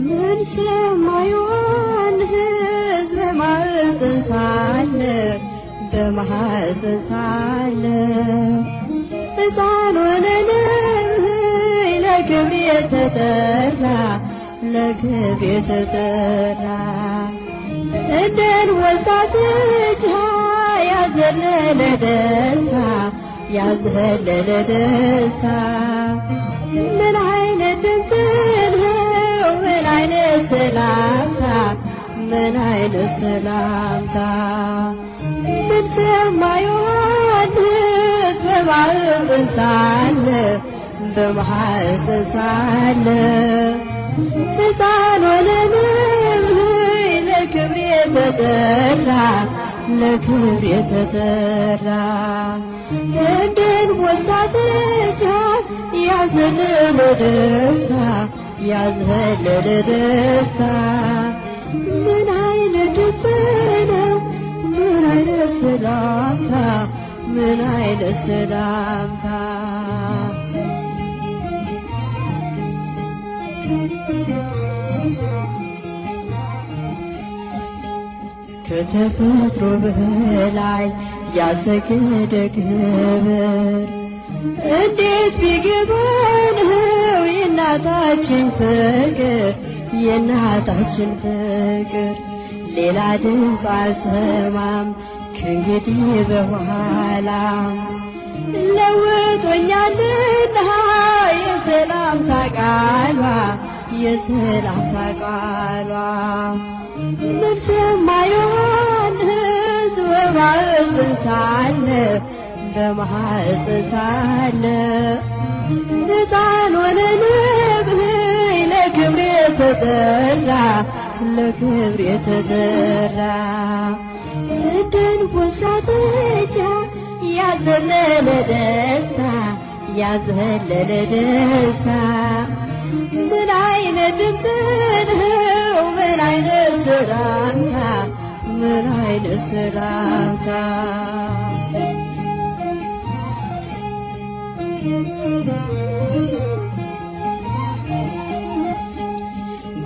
ምን ሰማዩን ሕዝብ በማኅፀን ሳለ ሕፃን ሆነንም ለክብር የተጠራ እንደን ወጣቶች ያዘለለ ደስታ ምን አይነት ድምፅ ነው ምን አይነት ሰላምታ ምን ሰማ ዮሐንስ በማኅፀን ሳለ ሕፃን ሆነንም ለክብር የተጠራ እንደን ወጣቶች ያዘለለ ደስታ ምን አይነት ድምፅ ነው ምን አይነት ሰላምታ ከተፈጥሮ በላይ ያሰገደ ክብር እንዴት ቢገባን ነው የእናታችን ፍቅር ሌላ ድምፅ አልሰማም ከእንግዲህ በኋላ ለውጦኛልና የሰላምታ ቃሏ ምን ሰማ ዮሐንስ በማኅፀን ሳለ ሕፃን ሆነንም ለክብር የተጠራ እንደን ወጣቶች ያዘለለ ደስታ ምን አይነት ድምፅ ነው ምን አይነት ሰላምታ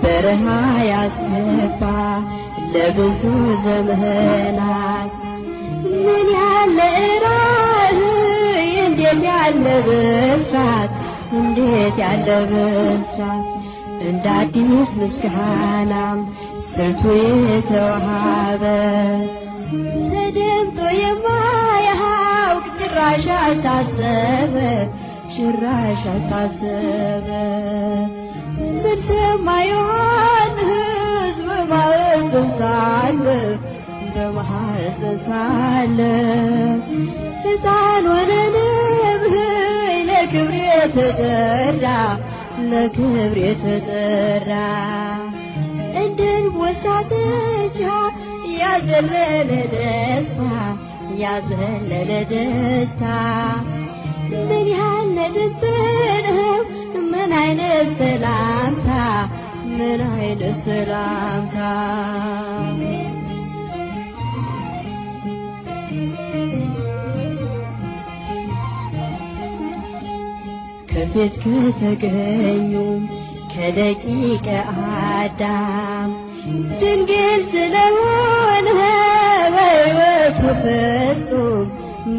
በረሃ ያስገባ ለብዙ ዘመናት ምን ያለ ራእይ እንዴት ያለ ብስራት እንደ አዲስ ምስጋናም ስልቱ የተዋሃበ ተደምጦ የማያውቅ ጭራሽ አልታሰበ ምን ሰማ ዮሐንስ በማኅፀን ሳለ ሕፃን ሆነንም ለክብር የተጠራ እንደን ወጣቶች ያዘለለ ደስታ ምን ያለ ድምፅ ነው ምን አይነት ሰላምታ ከፊት ከተገኙ ከደቂቀ አዳም ድንግል ስለሆነ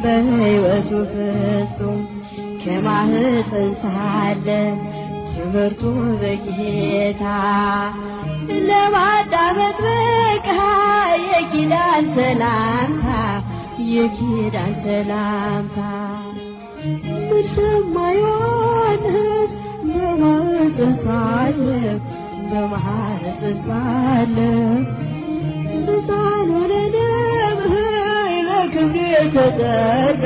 በሕይወቱ ፍጹም ከማኅፀን ሳለ ትምህርቱ በጌታ ለማዳመጥ በቃ የኪዳን ሰላምታ ምን ሰማ ዮሐንስ በማኅፀን ሳለ ሕፃን ሆነንም ለክብር የተጠራ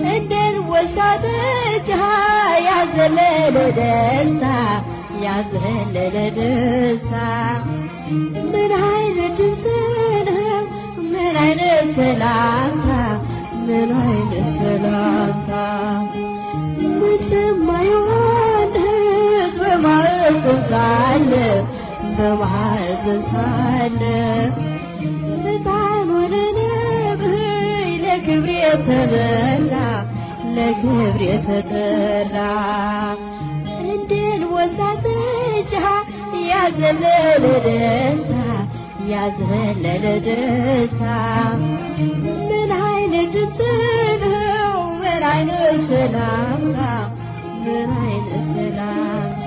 እንደን ወጣቶች ያዘለለ ደስታ ምን አይነት ድምፅ ነው ምን አይነት ሰላምታ ምን አይነት ሰላምታ መቼም አይሆን ሕዝብ በማዕዘን ሳለ በማዕዘን ሳለ ሕፃን ወደ ነብይ ለክብር የተመራ ለክብር የተጠራ እንዴን ወሳተቻ ያዘለለ ደስታ ያዘለለ ደስታ ምን አይነት ድምፅ ነው ምን አይነት ሰላምታ ምን አይነት ሰላምታ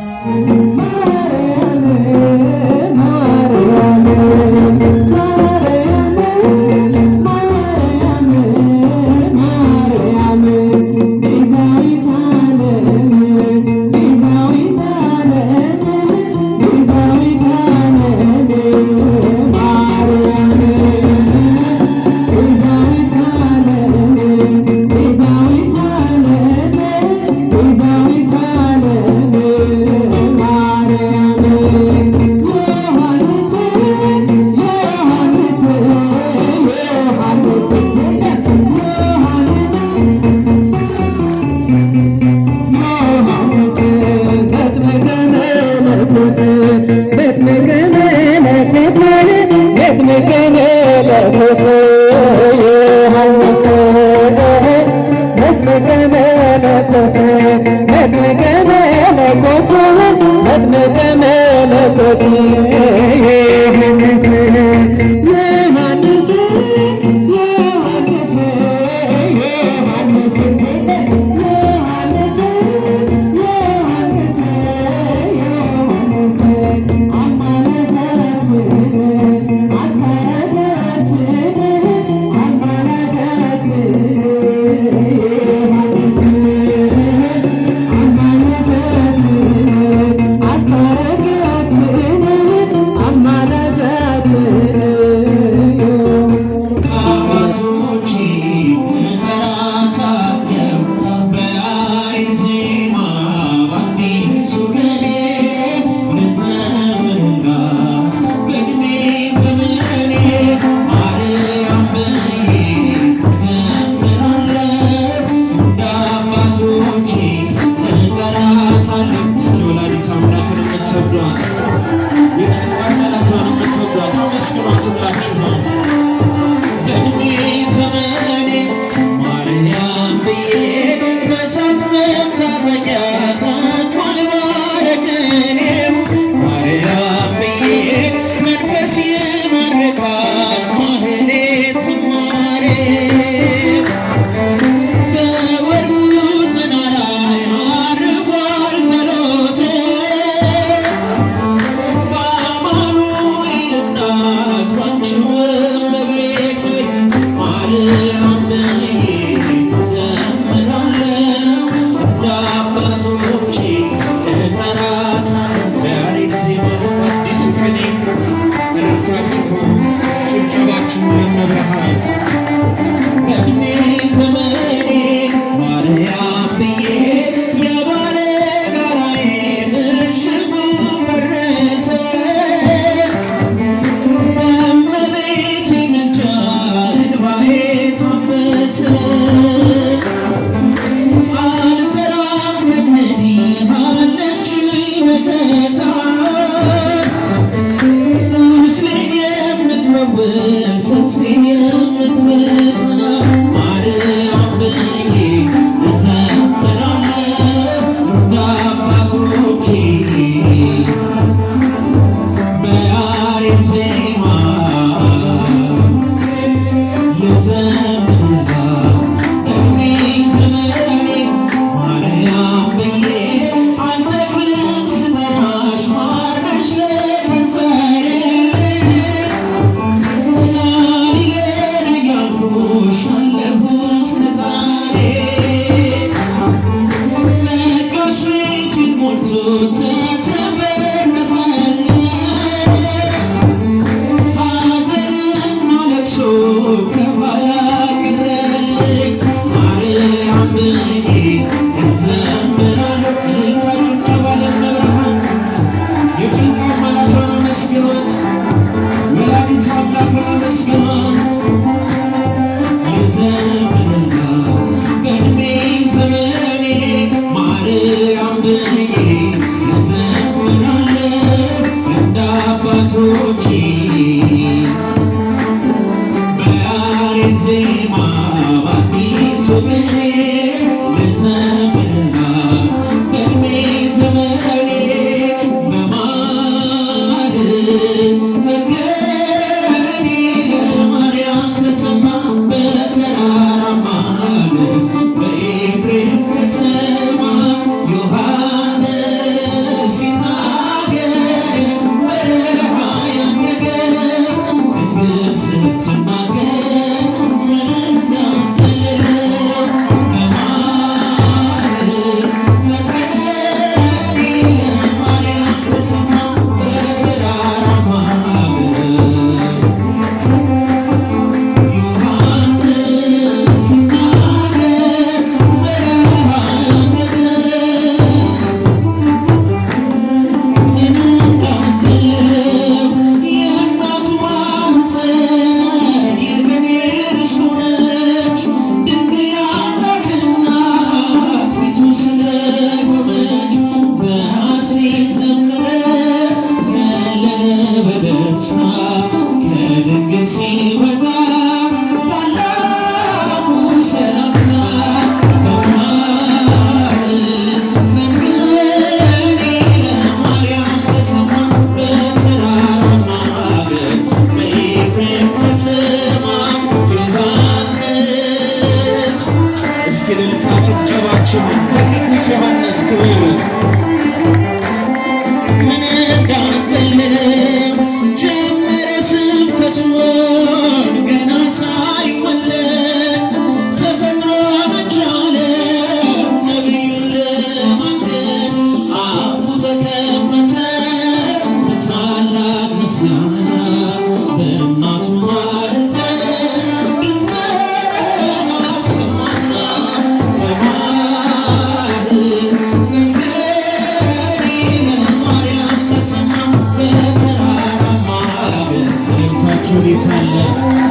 ጌታ አለ።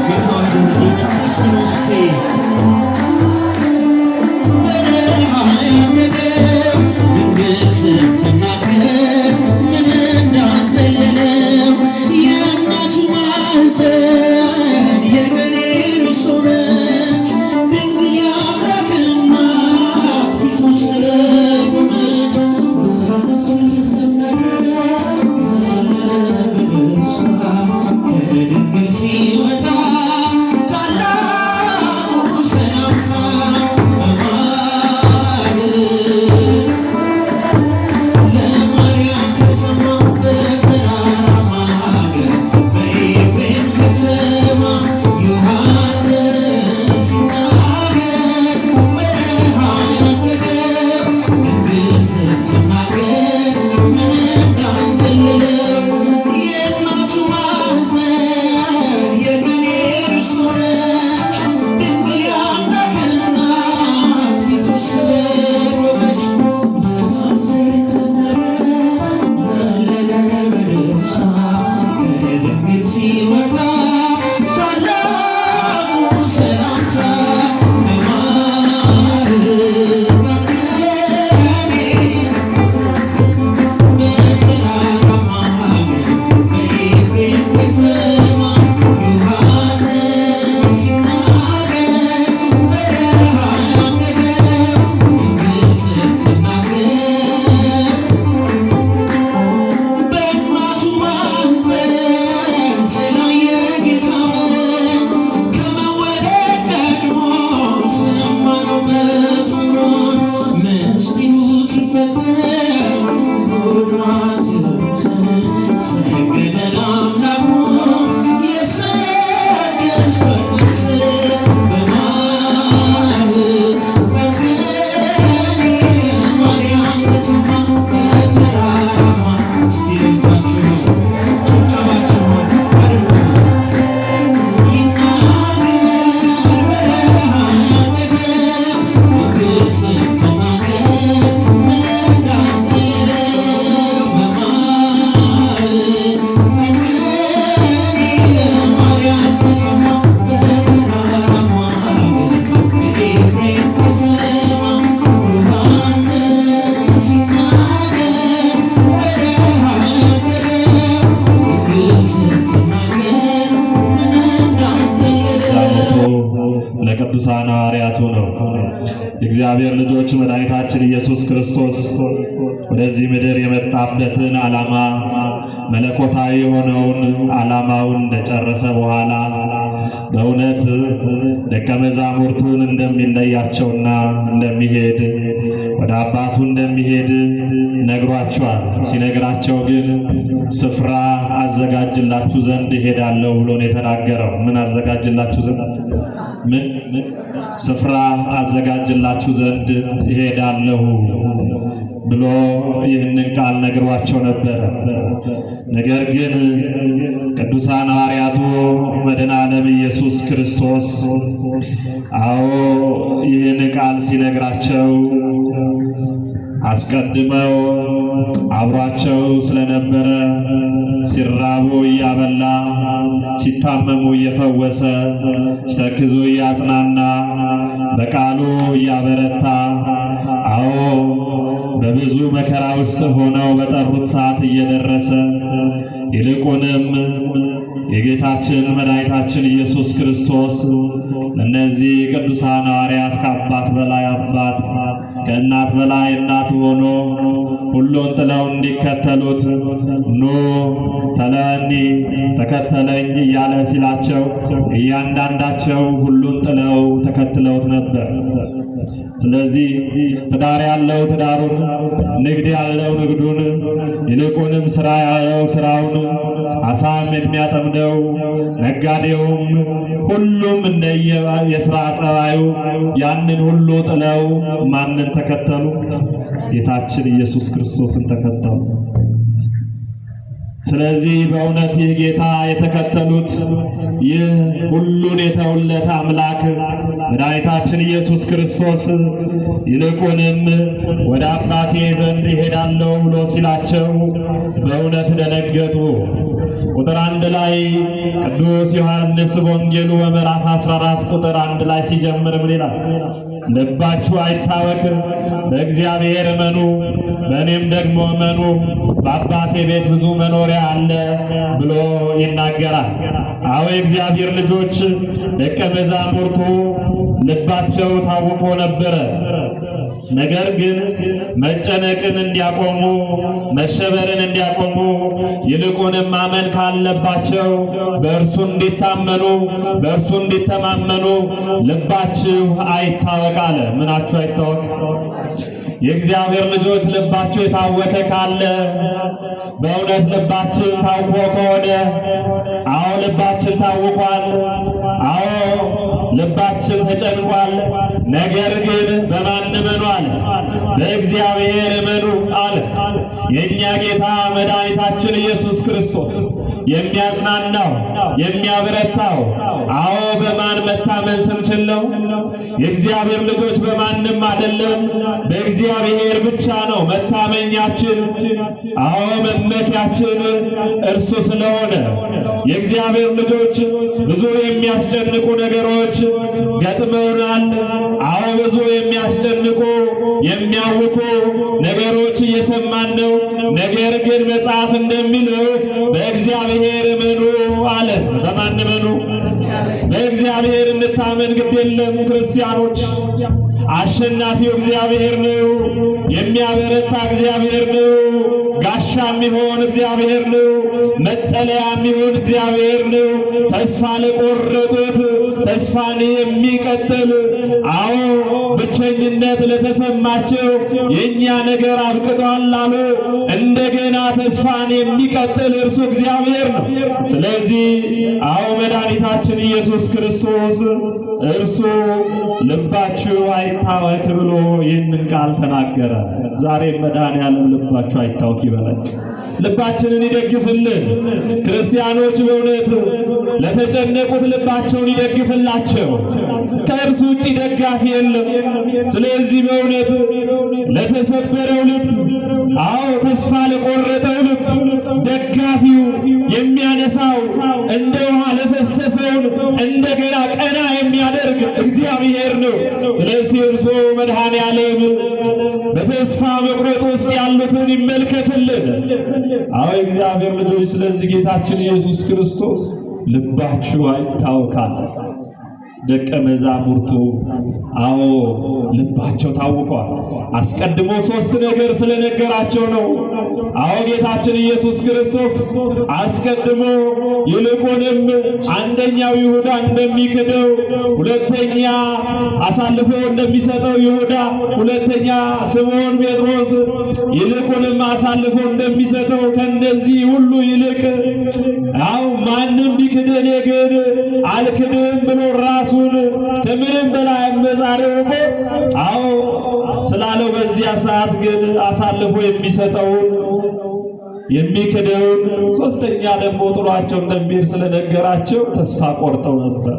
የተዋሕዶ ልጆች አመስግኑ እስቲ። ድንግል ስትናገር ምን እንዳዘለለው የእናቱ ማኅፀን የቀኔ እርሱ ነች። ድንግል የአምላክ እናት ፊቱ ስለቆመች በመሰረት ዘመረ ዘለለ በደስታ ከድንግል ሲወጣ ታላቁ ሰላምታ ለቅዱሳን ሐዋርያቱ ነው። የእግዚአብሔር ልጆች መድኃኒታችን ኢየሱስ ክርስቶስ ወደዚህ ምድር የመጣበትን ዓላማ መለኮታዊ የሆነውን ዓላማውን እንደጨረሰ በኋላ በእውነት ደቀ መዛሙርቱን እንደሚለያቸውና እንደሚሄድ ወደ አባቱ እንደሚሄድ ነግሯቸዋል። ሲነግራቸው ግን ስፍራ አዘጋጅላችሁ ዘንድ እሄዳለሁ ብሎ ነው የተናገረው። ምን አዘጋጅላችሁ ዘንድ? ምን ስፍራ አዘጋጅላችሁ ዘንድ እሄዳለሁ ብሎ ይህንን ቃል ነግሯቸው ነበረ። ነገር ግን ቅዱሳን ሐዋርያቱ መድኃኔ ዓለም ኢየሱስ ክርስቶስ ይህን ቃል ሲነግራቸው አስቀድመው አብሯቸው ስለነበረ ሲራቡ እያበላ ሲታመሙ እየፈወሰ ሲተክዙ እያጽናና በቃሉ እያበረታ በብዙ መከራ ውስጥ ሆነው በጠሩት ሰዓት እየደረሰ ይልቁንም የጌታችን መድኃኒታችን ኢየሱስ ክርስቶስ እነዚህ ቅዱሳን ሐዋርያት ከአባት በላይ አባት ከእናት በላይ እናት ሆኖ ሁሉን ጥለው እንዲከተሉት ኑ ተለኒ ተከተለኝ እያለ ሲላቸው እያንዳንዳቸው ሁሉን ጥለው ተከትለውት ነበር። ስለዚህ ትዳር ያለው ትዳሩን፣ ንግድ ያለው ንግዱን፣ ይልቁንም ስራ ያለው ስራውን፣ አሳም የሚያጠምደው ነጋዴውም ሁሉም እንደየ የሥራ ጸባዩ ያንን ሁሉ ጥለው ማንን ተከተሉ? ጌታችን ኢየሱስ ክርስቶስን ተከተሉ። ስለዚህ በእውነት ይህ ጌታ የተከተሉት ይህ ሁሉን የተውለት አምላክ መድኃኒታችን ኢየሱስ ክርስቶስ ይልቁንም ወደ አባቴ ዘንድ እሄዳለሁ ብሎ ሲላቸው በእውነት ደነገጡ። ቁጥር 1 ላይ ቅዱስ ዮሐንስ ወንጌሉ በምዕራፍ 14 ቁጥር 1 ላይ ሲጀምር ምን ይላል? ልባችሁ አይታወክ፣ በእግዚአብሔር እመኑ፣ በእኔም ደግሞ እመኑ፣ በአባቴ ቤት ብዙ መኖሪያ አለ ብሎ ይናገራል። አዎ የእግዚአብሔር ልጆች ደቀ መዛሙርቱ ልባቸው ታውቆ ነበረ። ነገር ግን መጨነቅን እንዲያቆሙ፣ መሸበርን እንዲያቆሙ፣ ይልቁንም ማመን ካለባቸው በእርሱ እንዲታመኑ፣ በእርሱ እንዲተማመኑ ልባችሁ አይታወክ አለ። ምናችሁ አይታወክ? የእግዚአብሔር ልጆች ልባችሁ የታወከ ካለ፣ በእውነት ልባችን ታውቆ ከሆነ፣ አዎ ልባችን ታውቋል፣ አዎ ልባችን ተጨንቋል። ነገር ግን በማን እመኑ አለ? በእግዚአብሔር እመኑ አለ። የእኛ ጌታ መድኃኒታችን ኢየሱስ ክርስቶስ የሚያጽናናው የሚያበረታው፣ አዎ በማን መታመን ስንችል ነው? የእግዚአብሔር ልጆች በማንም አይደለም፣ በእግዚአብሔር ብቻ ነው መታመኛችን። አዎ መመኪያችን እርሱ ስለሆነ የእግዚአብሔር ልጆች ብዙ የሚያስጨንቁ ነገሮች ገጥመውናል። አዎ ብዙ የሚያስጨንቁ የሚያውኩ ነገሮች እየሰማን ነው። ነገር ግን መጽሐፍ እንደሚለው በእግዚአብሔር እመኑ አለ። በማን እመኑ? በእግዚአብሔር እንታመን። ግድ የለም ክርስቲያኖች፣ አሸናፊው እግዚአብሔር ነው። የሚያበረታ እግዚአብሔር ነው። ጋሻ የሚሆን እግዚአብሔር ነው። መጠለያ የሚሆን እግዚአብሔር ነው። ተስፋ ለቆረጡት ተስፋን የሚቀጥል፣ አዎ ብቸኝነት ለተሰማቸው የእኛ ነገር አብቅቷል አሉ። እንደገና ተስፋን የሚቀጥል እርሱ እግዚአብሔር ነው። ስለዚህ አዎ መድኃኒታችን ኢየሱስ ክርስቶስ እርሱ ልባችሁ አይታወክ ብሎ ይህንን ቃል ተናገረ። ዛሬ መድኃኒዓለም ልባችሁ አይታወክ ይበላል። ልባችንን ይደግፍልን። ክርስቲያኖች በእውነት ለተጨነቁት ልባቸውን ይደግፍላቸው። ከእርሱ ውጭ ደጋፊ የለም። ስለዚህ በእውነት ለተሰበረው ልብ፣ አዎ ተስፋ ለቆረጠው ልብ ደጋፊው የሚያነሳው፣ እንደ ውሃ ለፈሰሰውን እንደገና ቀና የሚያደርግ እግዚአብሔር ነው። ስለዚህ እርሱ መድኃኔዓለም በተስፋ መቁረጥ ውስጥ ያሉትን ይመልከትልን። አዎ እግዚአብሔር ልጆች፣ ስለዚህ ጌታችን ኢየሱስ ክርስቶስ ልባችሁ አይታወካል። ደቀ መዛሙርቱ አዎ ልባቸው ታውቋል። አስቀድሞ 3 ነገር ስለነገራቸው ነው። አዎ ጌታችን ኢየሱስ ክርስቶስ አስቀድሞ ይልቁንም አንደኛው ይሁዳ እንደሚክደው፣ ሁለተኛ አሳልፎ እንደሚሰጠው ይሁዳ፣ ሁለተኛ ስምዖን ጴጥሮስ ይልቁንም አሳልፎ እንደሚሰጠው ከነዚህ ሁሉ ይልቅ አዎ ማንም ቢክድ እኔ ግን አልክድም ብሎ ራሱን ከምንም በላይ መጻረው አዎ ስላለው በዚያ ሰዓት ግን አሳልፎ የሚሰጠውን የሚክደውን ሶስተኛ ደግሞ ጥሏቸው እንደሚሄድ ስለነገራቸው ተስፋ ቆርጠው ነበር።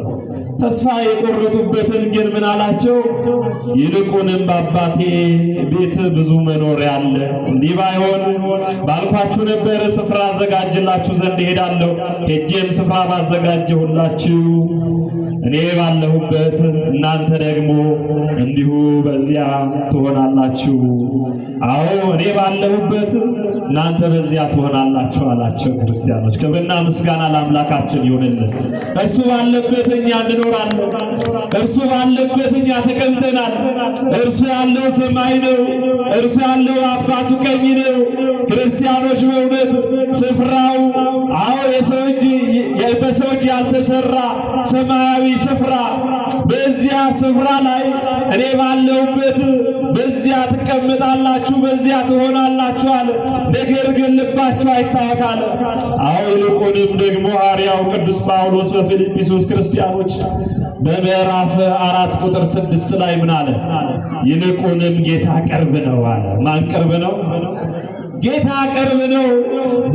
ተስፋ የቆረጡበትን ግን ምን አላቸው? ይልቁንም በአባቴ ቤት ብዙ መኖሪያ አለ። እንዲህ ባይሆን ባልኳችሁ ነበር፣ ስፍራ አዘጋጅላችሁ ዘንድ እሄዳለሁ። ሄጄም ስፍራ ባዘጋጀሁላችሁ እኔ ባለሁበት እናንተ ደግሞ እንዲሁ በዚያ ትሆናላችሁ። አዎ እኔ ባለሁበት እናንተ በዚያ ትሆናላችሁ አላቸው። ክርስቲያኖች ክብርና ምስጋና ለአምላካችን ይሁንልን። እርሱ ባለበት እኛ እንኖራለን። እርሱ ባለበት እኛ ተቀምጠናል። እርሱ ያለው ሰማይ ነው። እርሱ ያለው አባቱ ቀኝ ነው። ክርስቲያኖች በእውነት ስፍራው አዎ የሰው እጅ በሰው እጅ ያልተሰራ ሰማያዊ ስፍራ፣ በዚያ ስፍራ ላይ እኔ ባለሁበት በዚያ ትቀመጣላችሁ፣ በዚያ ትሆናላችሁ አለ። ነገር ግን ልባችሁ አይታወካል። አዎ ይልቁንም ደግሞ ሐዋርያው ቅዱስ ጳውሎስ በፊልጵስዩስ ክርስቲያኖች በምዕራፍ 4 ቁጥር 6 ላይ ምን አለ? ይልቁንም ጌታ ቅርብ ነው አለ። ማን ቅርብ ነው? ጌታ ቅርብ ነው።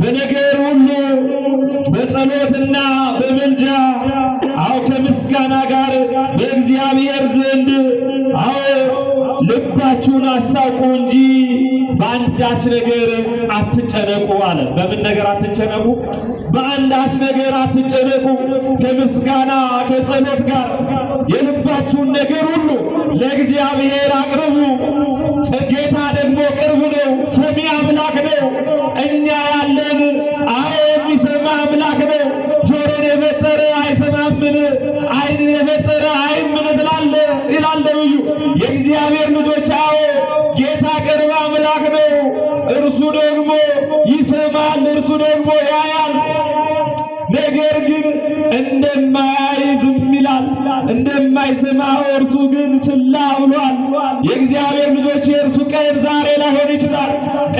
በነገር ሁሉ በጸሎትና በምልጃ አዎ ከምስጋና ጋር በእግዚአብሔር ዘንድ አዎ ልባችሁን አስታውቁ እንጂ በአንዳች ነገር አትጨነቁ አለ። በምን ነገር አትጨነቁ? በአንዳች ነገር አትጨነቁ። ከምስጋና ከጸሎት ጋር የልባችሁን ነገር ሁሉ ለእግዚአብሔር አቅርቡ። ጌታ ደግሞ ቅርብ ነው፣ ሰሚ አምላክ ነው። እኛ ያለን አዎ የሚሰማ አምላክ ነው። ጆሮን የፈጠረ አይሰማምን? ዓይንን የፈጠረ አይምን ትላለ ይላል ነብዩ። የእግዚአብሔር ልጆች አዎ ጌታ ቅርብ አምላክ ነው። እርሱ ደግሞ ይሰማል፣ እርሱ ደግሞ ያያል። ነገር ግን እንደማያይ ዝም ይላል፣ እንደማይሰማው እርሱ ግን ችላ ብሏል። የእግዚአብሔር ልጆች የእርሱ ቀን ዛሬ ላይሆን ይችላል፣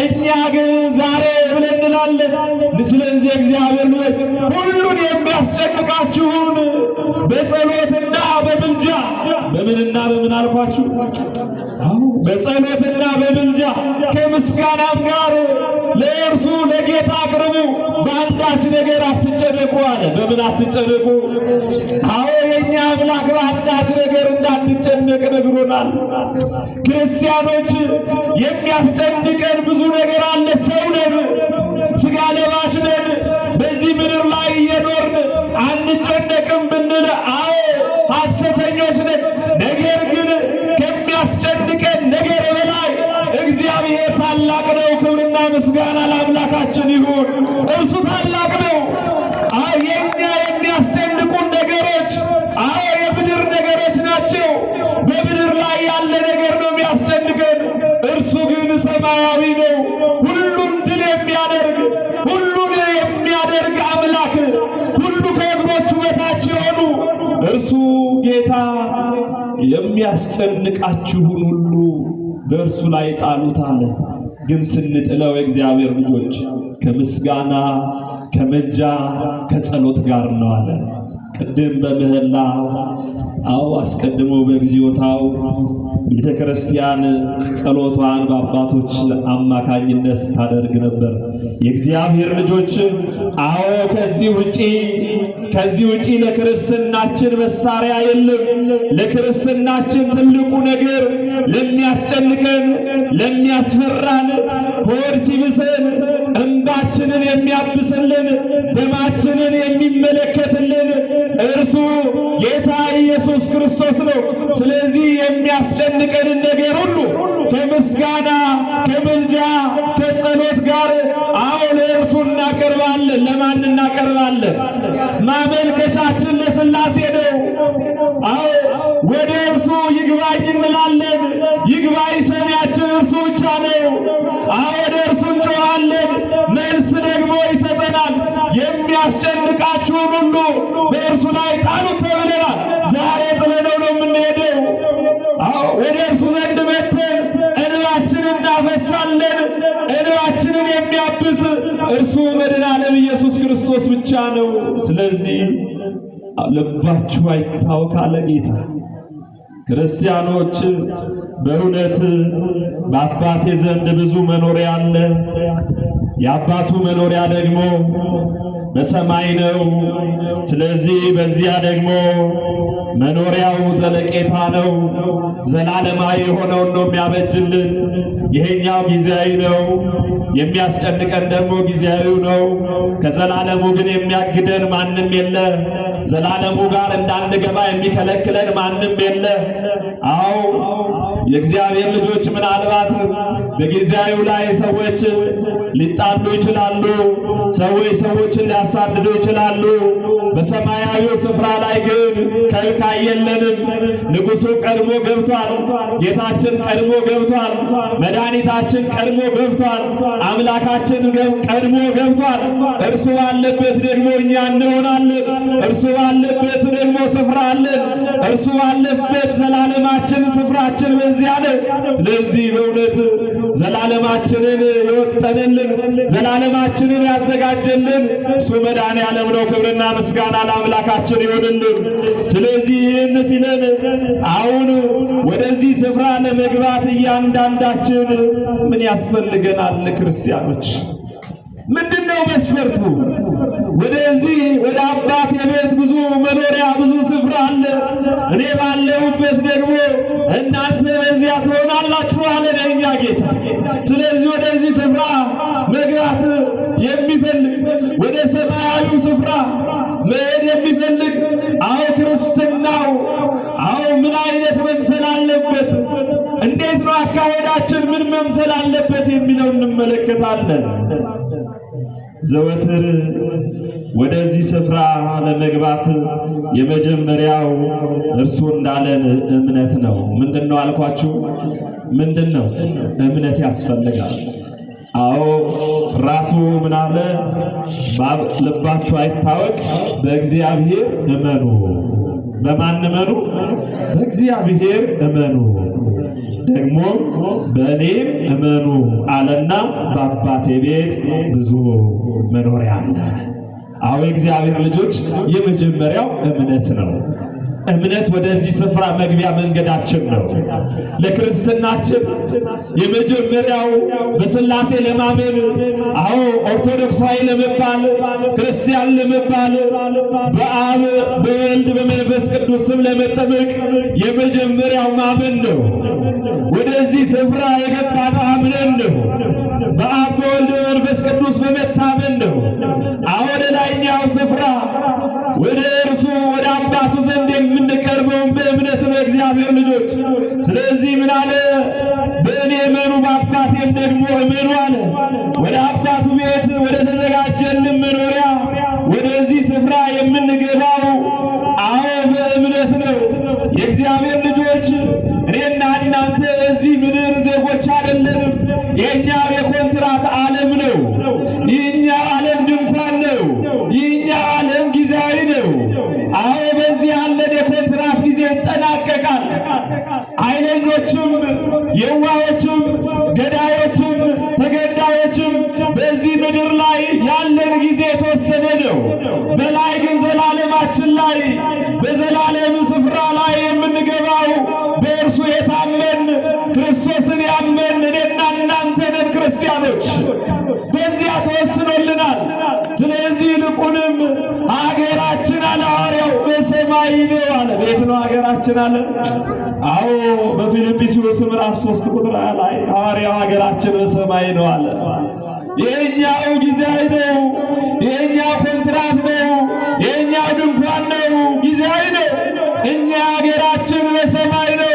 እኛ ግን ዛሬ ብለን እንላለን። ስለዚህ እግዚአብሔር ልጆች ሁሉን የሚያስጨንቃችሁን በጸሎትና በምልጃ በምንና በምን አልኳችሁ? በጸሎትና በምልጃ ከምስጋናም ጋር ለእርሱ ለጌታ አቅርቡ፣ በአንዳች ነገር አትጨነቁ አለ። በምን አትጨነቁ? አዎ የኛ አምላክ በአንዳች ነገር እንዳንጨነቅ ነግሮናል። ክርስቲያኖች የሚያስጨንቀን ብዙ ነገር አለ። ሰው ነን፣ ሥጋ ለባሽ ነን። በዚህ ምድር ላይ እየኖርን አንጨነቅም ብንል አዎ ሐሰተኞች ነን። ነገር ግን ከሚያስጨንቀን ነገር በላይ እግዚአብሔር ታላቅ ነው። ክብርና ምስጋና ለአምላካችን ይሁን። እርሱ ታላቅ ነው። አዎ የኛ የሚያስጨንቁን ነገሮች አዎ የምድር ነገሮች ናቸው። በምድር ላይ ያለ ነገር ነው የሚያስጨንቀን። እርሱ ግን ሰማያዊ ነው። ሁሉን ድል የሚያደርግ ሁሉን የሚያደርግ አምላክ፣ ሁሉ ከእግሮቹ በታች የሆኑ እርሱ ጌታ የሚያስጨንቃችሁን ሁሉ በእርሱ ላይ ጣሉት አለ። ግን ስንጥለው የእግዚአብሔር ልጆች ከምስጋና ከመልጃ ከጸሎት ጋር ነው አለ። ቅድም በምህላ አው አስቀድሞ በግዚዮታው ቤተ ክርስቲያን ጸሎቷን በአባቶች አማካኝነት ታደርግ ነበር። የእግዚአብሔር ልጆች አዎ ከዚህ ውጪ ለክርስትናችን መሳሪያ የለም። ለክርስትናችን ትልቁ ነገር ለሚያስጨንቀን ለሚያስፈራን ሆድ ሲብሰን እንባችንን የሚያብስልን ደማችንን የሚመለከትልን እርሱ ጌታ ኢየሱስ ክርስቶስ ነው። ስለዚህ የሚያስጨንቀንን ነገር ሁሉ ከምስጋና ከምልጃ ከጸሎት ጋር አዎ ለእርሱ እናቀርባለን። ለማን እናቀርባለን? ማመልከቻችን ለሥላሴ ነው። አዎ ወደ እርሱ ይግባኝ እንላለን። ይግባኝ ሰሚያችን እርሱ ብቻ ነው። አዎ ወደ እርሱ እንጮኻለን፣ መልስ ደግሞ ይሰጠናል። የሚያስጨንቃችሁን ሁሉ በእርሱ ላይ ጣሉት ተብለናል። ዛሬ ጥለነው ነው የምንሄደው። አዎ ወደ እርሱ ዘንድ መጥተን እንባችንን እናፈሳለን። እንባችንን የሚያብስ እርሱ መድኃኔዓለም ኢየሱስ ክርስቶስ ብቻ ነው። ስለዚህ ልባችሁ አይታወክ አለ ጌታ። ክርስቲያኖች በእውነት በአባቴ ዘንድ ብዙ መኖሪያ አለ። የአባቱ መኖሪያ ደግሞ በሰማይ ነው። ስለዚህ በዚያ ደግሞ መኖሪያው ዘለቄታ ነው። ዘላለማዊ የሆነውን ነው የሚያበጅልን። ይሄኛው ጊዜያዊ ነው። የሚያስጨንቀን ደግሞ ጊዜያዊው ነው። ከዘላለሙ ግን የሚያግደን ማንም የለ። ዘላለሙ ጋር እንዳንገባ የሚከለክለን ማንም የለ። አዎ የእግዚአብሔር ልጆች ምናልባት በጊዜያዊው ላይ ሰዎች ሊጣሉ ይችላሉ። ሰዎችን ሊያሳድዱ ይችላሉ። በሰማያዊው ስፍራ ላይ ግን ከልካይ የለንም። ንጉሡ ቀድሞ ገብቷል። ጌታችን ቀድሞ ገብቷል። መድኃኒታችን ቀድሞ ገብቷል። አምላካችን ቀድሞ ገብቷል። እርሱ ባለበት ደግሞ እኛ እንሆናለን። እርሱ ባለበት ደግሞ ስፍራ አለን። እርሱ ባለበት ዘላለማችን ስፍራችን በዚያ ነው። ስለዚህ በእውነት ዘላለማችንን የወጠነልን ዘላለማችንን ያዘጋጀልን እርሱ መድኃኔዓለም ነው። ክብርና ምስጋና ለአምላካችን ይሁንልን። ስለዚህ ይህን ሲለን አሁን ወደዚህ ስፍራ ለመግባት እያንዳንዳችን ምን ያስፈልገናል? ክርስቲያኖች ምንድነው መስፈርቱ? ወደዚህ ወደ አባቴ ቤት ብዙ መኖሪያ ብዙ ስፍራ አለ፣ እኔ ባለሁበት ደግሞ እናንተ በዚያ ትሆናላችሁ አለ የእኛ ጌታ። ስለዚህ ወደዚህ ስፍራ መግባት የሚፈልግ ወደ ሰማያዊው ስፍራ መሄድ የሚፈልግ ክርስትናው ምን አይነት መምሰል አለበት? እንዴት ነው አካሄዳችን? ምን መምሰል አለበት የሚለው እንመለከታለን። ዘወትር ወደዚህ ስፍራ ለመግባት የመጀመሪያው እርሱ እንዳለን እምነት ነው። ምንድነው አልኳችሁ? ምንድነው? እምነት ያስፈልጋል። ራሱ ምን አለ? ልባችሁ አይታወቅ፣ በእግዚአብሔር እመኑ። በማን እመኑ? በእግዚአብሔር እመኑ፣ ደግሞ በእኔም እመኑ አለና በአባቴ ቤት ብዙ መኖሪያ አለ። የእግዚአብሔር ልጆች የመጀመሪያው እምነት ነው። እምነት ወደዚህ ስፍራ መግቢያ መንገዳችን ነው። ለክርስትናችን የመጀመሪያው በሥላሴ ለማመን ኦርቶዶክሳዊ ለመባል ክርስቲያን ለመባል በአብ በወልድ በመንፈስ ቅዱስ ስም ለመጠመቅ የመጀመሪያው ማመን ነው። ወደዚህ ስፍራ የገባነው አምነን ነው። በአብ በወልድ በመንፈስ ቅዱስ በመታመን ነው። ወደ ላይኛው ስፍራ ወደ እርሱ ወደ አባቱ ዘንድ የምንቀርበውን በእምነት ነው እግዚአብሔር ልጆች። ስለዚህ ምን አለ? በእኔ እመኑ በአባቴም ደግሞ እመኑ አለ። ወደ አባቱ ቤት ወደ ተዘጋጀልን መኖሪያ ወደዚህ ስፍራ የምንገባው በእምነት ነው። የእግዚአብሔር ልጆች እኔና እናንተ እዚህ ምድር ዜጎች አይደለንም። የኛ የኮንትራት ዓለም ነው። ይህኛ ዓለም ድንኳን ነው። ይህኛ ዓለም ጊዜያዊ ነው። በዚህ ያለን የኮንትራት ጊዜ ይጠናቀቃል። ኃይለኞችም የዋሆችም ገዳዮችም ተገዳዮችም በዚህ ምድር ላይ ያለን ጊዜ የተወሰነ ነው። በላይ ግን ዘላለማችን ላይ በዘላለም ስፍራ ላይ የምንገባው በእርሱ የታመን ክርስቶስን ያመን እኔና እናንተ ነን ክርስቲያኖች። በዚያ ተወስኖልናል። ስለዚህ ይልቁንም ሀገራችን አለ ሐዋርያው በሰማይ ነው አለ። ቤት ነው ሀገራችን አለ። በፊልጵስዩስ ምዕራፍ 3 ቁጥር ላይ ሐዋርያው ሀገራችን በሰማይ ነው አለ። የኛው ጊዜያዊ ነው። የኛው ኮንትራት ነው። የኛው ድንኳን ነው። ጊዜያዊ ነው። እኛ ሀገራችን በሰማይ ነው።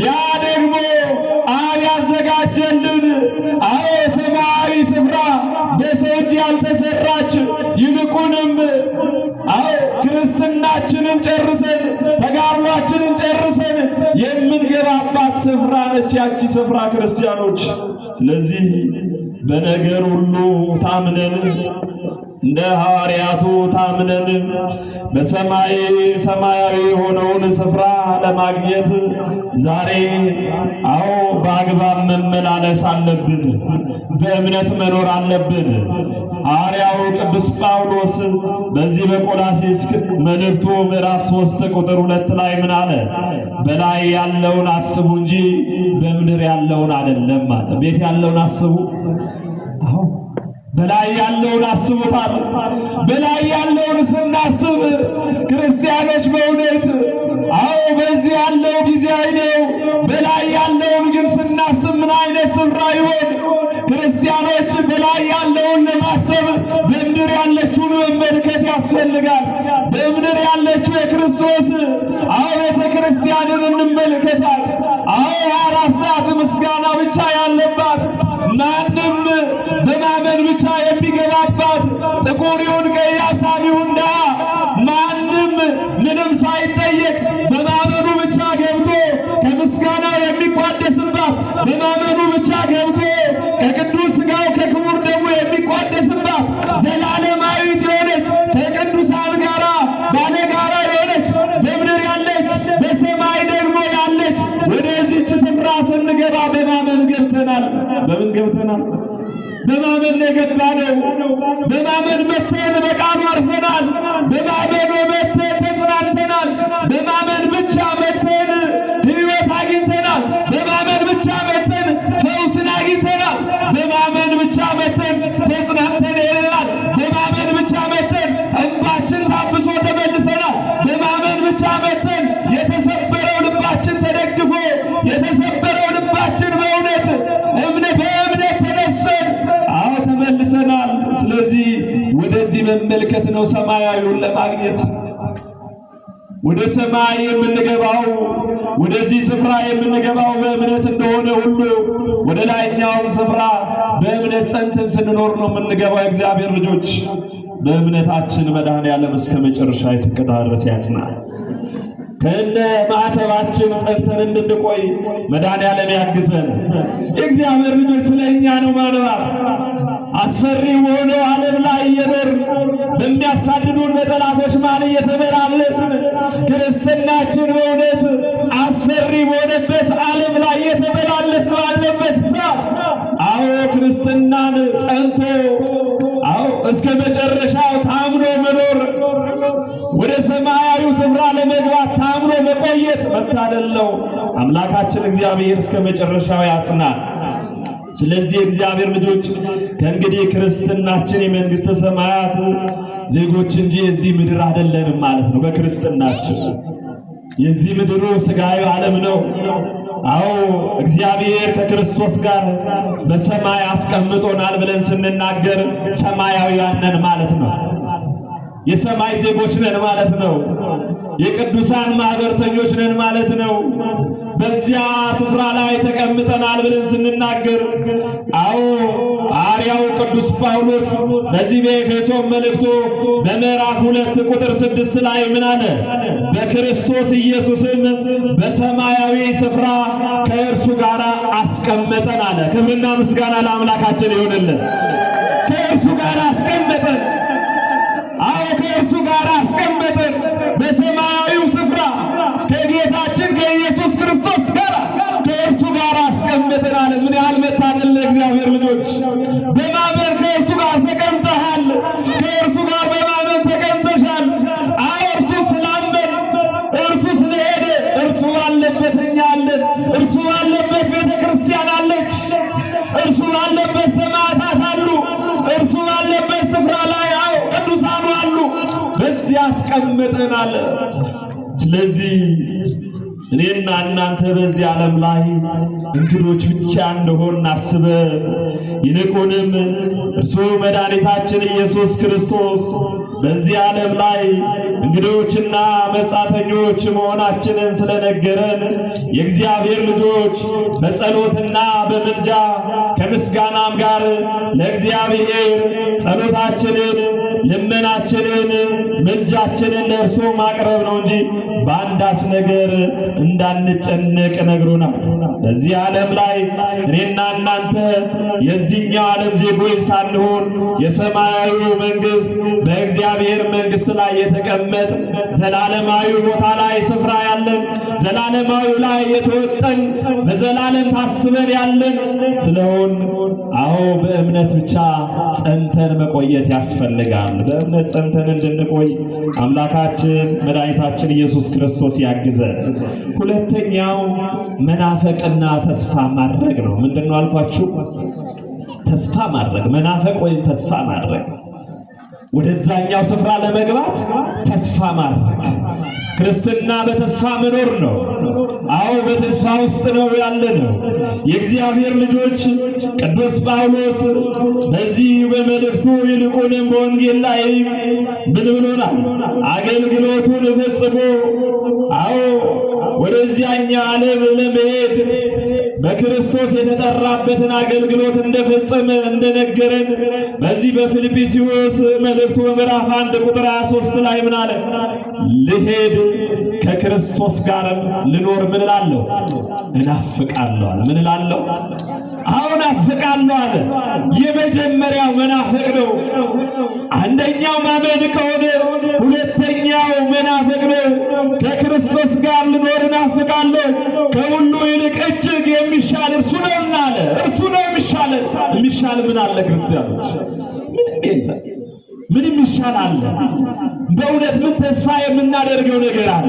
ያ ደግሞ አብ ያዘጋጀልን ሰማያዊ ስፍራ በሰው እጅ ያልተሰራች ይልቁንም ክርስትናችንን ጨርሰን ተጋድሏችንን ጨርሰን የምንገባባት ስፍራ ነች ያቺ ስፍራ ክርስቲያኖች። ስለዚህ በነገር ሁሉ ታምነን እንደ ሐዋርያቱ ታምነን በሰማይ ሰማያዊ የሆነውን ስፍራ ለማግኘት ዛሬ በአግባብ መመላለስ አለብን። በእምነት መኖር አለብን። ሐዋርያው ቅዱስ ጳውሎስ በዚህ በቆላስይስ መልእክቱ ምዕራፍ 3 ቁጥር 2 ላይ ምን አለ? በላይ ያለውን አስቡ እንጂ በምድር ያለውን አይደለም አለ። ቤት ያለውን አስቡ። በላይ ያለውን አስቡታል። በላይ ያለውን ስናስብ ክርስቲያኖች በእውነት በዚህ ያለው ጊዜያዊ ነው። በላይ ያለውን ግን ስናስብ ምን አይነት ስፍራ ይሆን? ክርስቲያኖች በላይ ያለውን ለማሰብ በምድር ያለችውን መመልከት ያስፈልጋል። በምድር ያለችው የክርስቶስ ቤተ ክርስቲያንን እንመልከታት። 24 ሰዓት ምስጋና ብቻ ያለባት፣ ማንም በማመን ብቻ የሚገባባት፣ ጥቁር ይሁን ቀይ ሀብታም ይሁን ድሃ ማንም ምንም ሳይጠየቅ በማመኑ ብቻ ገብቶ ከምስጋናው የሚቋደስባት፣ በማመኑ ብቻ ገብቶ ከቅዱስ ሥጋው ከክቡር ደሙ የሚቋደስባት ዘላለማዊት የሆነች ከቅዱሳን ጋራ ባለጋራ የሆነች በምድር ያለች በሰማይ ደግሞ ያለች ወደዚህች ስፍራ ስንገባ በማመን ገብተናል። በምን ገብተናል? በማመን የገባነው። በማመን መተን በቃሉ አርፈናል። በማመን መተን ተጽናንተናል። በማመን ብቻ መተን ሕይወት አግኝተናል። በማመን ብቻ መተን ፈውስን አግኝተናል። በማመን ብቻ መተን ተጽናንተን ስለዚህ ወደዚህ መመልከት ነው ሰማያዊውን ለማግኘት ወደ ሰማይ የምንገባው ወደዚህ ስፍራ የምንገባው በእምነት እንደሆነ ሁሉ ወደ ላይኛው ስፍራ በእምነት ጸንተን ስንኖር ነው የምንገባው። የእግዚአብሔር ልጆች በእምነታችን መድኃኔዓለም እስከ መጨረሻ ድረስ ያጽናል። ከእነ ማዕተባችን ጸንተን እንድንቆይ መድኃኔዓለም ያግዘን። የእግዚአብሔር ልጆች ስለኛ ነው ማንባት አስፈሪ በሆነው ዓለም ላይ እየኖርን በሚያሳድዱን በጠላቶች መሃል እየተመላለስን ክርስትናችን በእውነት አስፈሪ በሆነበት ዓለም ላይ እየተመላለስን ባለበት ሰዓት አዎ ክርስትናን ጸንቶ አዎ እስከ መጨረሻው ታምኖ መኖር ወደ ሰማያዊ ስፍራ ለመግባት ታምኖ መቆየት መታደል ነው። አምላካችን እግዚአብሔር እስከ መጨረሻው ያጽናል። ስለዚህ እግዚአብሔር ልጆች ከእንግዲህ ክርስትናችን የመንግስተ ሰማያት ዜጎች እንጂ የዚህ ምድር አይደለንም ማለት ነው። በክርስትናችን የዚህ ምድሩ ሥጋዊ ዓለም ነው። አዎ እግዚአብሔር ከክርስቶስ ጋር በሰማይ አስቀምጦናል ብለን ስንናገር ሰማያዊያን ነን ማለት ነው። የሰማይ ዜጎች ነን ማለት ነው። የቅዱሳን ማህበርተኞች ነን ማለት ነው። በዚያ ስፍራ ላይ ተቀምጠናል ብለን ስንናገር አዎ ሐዋርያው ቅዱስ ጳውሎስ በዚህ በኤፌሶን መልእክቱ በምዕራፍ 2 ቁጥር 6 ላይ ምን አለ? በክርስቶስ ኢየሱስም በሰማያዊ ስፍራ ከእርሱ ጋር አስቀመጠን አለ። ክብርና ምስጋና ለአምላካችን ይሁንልን። ከእርሱ ጋር አስቀመጠን። አዎ ከእርሱ ጋር አስቀመጠን በሰማያዊው ስፍራ ከጌታችን ከኢየሱስ ክርስቶስ ጋር ከእርሱ ጋር አስቀመጠን አለ። ምን ያህል መታደል ለእግዚአብሔር ልጆች! በማመን ከእርሱ ጋር ተቀምጠሃል። ከእርሱ ጋር በማመን ተቀምጠሻል። አዎ እርሱ ስላመን እርሱ ስለሄደ እርሱ ባለበት እኛ አለን። እርሱ ባለበት ቤተ ክርስቲያን አለች። እርሱ ባለበት ሰማዕታት አሉ። እርሱ ባለበት ስፍራ ላይ አዎ ቅዱሳኑ አሉ። በዚህ አስቀምጠን አለ። ስለዚህ እኔና እናንተ በዚህ ዓለም ላይ እንግዶች ብቻ እንደሆን አስበ ይልቁንም እርሱ መድኃኒታችን ኢየሱስ ክርስቶስ በዚህ ዓለም ላይ እንግዶችና መጻተኞች መሆናችንን ስለነገረን የእግዚአብሔር ልጆች በጸሎትና በምልጃ ከምስጋናም ጋር ለእግዚአብሔር ጸሎታችንን፣ ልመናችንን፣ ምልጃችንን ለእርሱ ማቅረብ ነው እንጂ በአንዳች ነገር እንዳንጨነቅ ነግሮናል። በዚህ ዓለም ላይ እኔና እናንተ የዚህኛው ዓለም ዜጎች ሳንሆን የሰማያዊ መንግስት በእግዚአብሔር መንግስት ላይ የተቀመጥ ዘላለማዊ ቦታ ላይ ስፍራ ያለን ዘላለማዊ ላይ የተወጠን በዘላለም ታስበን ያለን ስለሆን አዎ በእምነት ብቻ ጸንተን መቆየት ያስፈልጋል። በእምነት ጸንተን እንድንቆይ አምላካችን መድኃኒታችን ኢየሱስ ክርስቶስ ያግዘን። ሁለተኛው መናፈቅና ተስፋ ማድረግ ነው። ምንድነው አልኳችሁ? ተስፋ ማድረግ፣ መናፈቅ ወይም ተስፋ ማድረግ፣ ወደዛኛው ስፍራ ለመግባት ተስፋ ማድረግ። ክርስትና በተስፋ መኖር ነው። አዎ በተስፋ ውስጥ ነው ያለነው። የእግዚአብሔር ልጆች ቅዱስ ጳውሎስ በዚህ በመልእክቱ ይልቁንም በወንጌል ላይ ምን ብሎናል? አገልግሎቱን ፈጽሞ አዎ ወደዚያኛ ዓለም ለመሄድ በክርስቶስ የተጠራበትን አገልግሎት እንደፈጸመ እንደነገረን በዚህ በፊልጵስዩስ መልእክቱ ምዕራፍ 1 ቁጥር 23 ላይ ምን አለ? ልሄድ ከክርስቶስ ጋር ልኖር ምን እላለሁ? እናፍቃለሁ አለ። ምን እላለሁ? አሁን እናፍቃለሁ አለ። የመጀመሪያው መናፈቅ ነው። አንደኛው ማመን ከሆነ ሁለተኛው መናፈቅ ነው። ከክርስቶስ ጋር ልኖር እናፍቃለሁ፣ ከሁሉ ይልቅ እጅግ የሚሻል እርሱ ነውና አለ። እርሱ ነው የሚሻል። የሚሻል ምን አለ ክርስቲያኖች? ምንም የለም። ምንም ይሻላል? በእውነት ምን ተስፋ የምናደርገው ነገር አለ?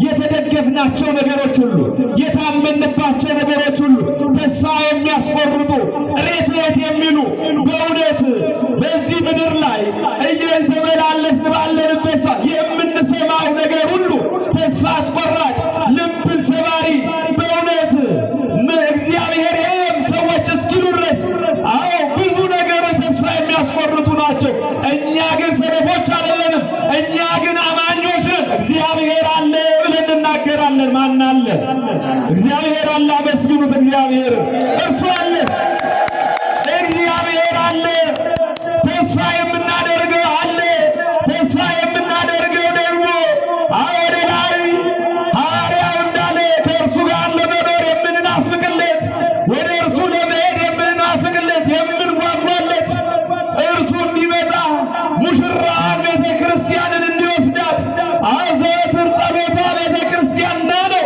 የተደገፍናቸው ነገሮች ሁሉ፣ የታመንባቸው ነገሮች ሁሉ ተስፋ የሚያስቆርጡ ሬት የሚሉ በእውነት በዚህ ምድር ላይ እየተመላለስን ባለንበት ሰዓት የምንሰማው ነገር ሁሉ ተስፋ አስቆራጭ፣ ልብ ሰባሪ በእውነት እግዚአብሔር የለም ሰዎች እስኪሉ ድረስ አዎ ብዙ ነገሮች ተስፋ የሚያስቆርጡ ስማቸው። እኛ ግን ሰነፎች አይደለንም። እኛ ግን አማኞች ነን። እግዚአብሔር አለ ብለን እንናገራለን። ማን አለ? እግዚአብሔር አለ። አመስግኑት እግዚአብሔር። እርሱ አለ። እግዚአብሔር አለ። ተስፋ የምናደርገው አለ። ተስፋ የምናደርገው ደግሞ ወደ ላይ ሐዋርያው እንዳለ ከእርሱ ጋር ለመኖር የምንናፍቅለት፣ ወደ እርሱ ለመሄድ የምንናፍቅለት፣ የምንጓጓለት እርሱ እንዲመጣ ሙሽራን ቤተ ክርስቲያንን እንዲወስዳት ዘወትር ጸሎቷ ቤተ ክርስቲያን ነው።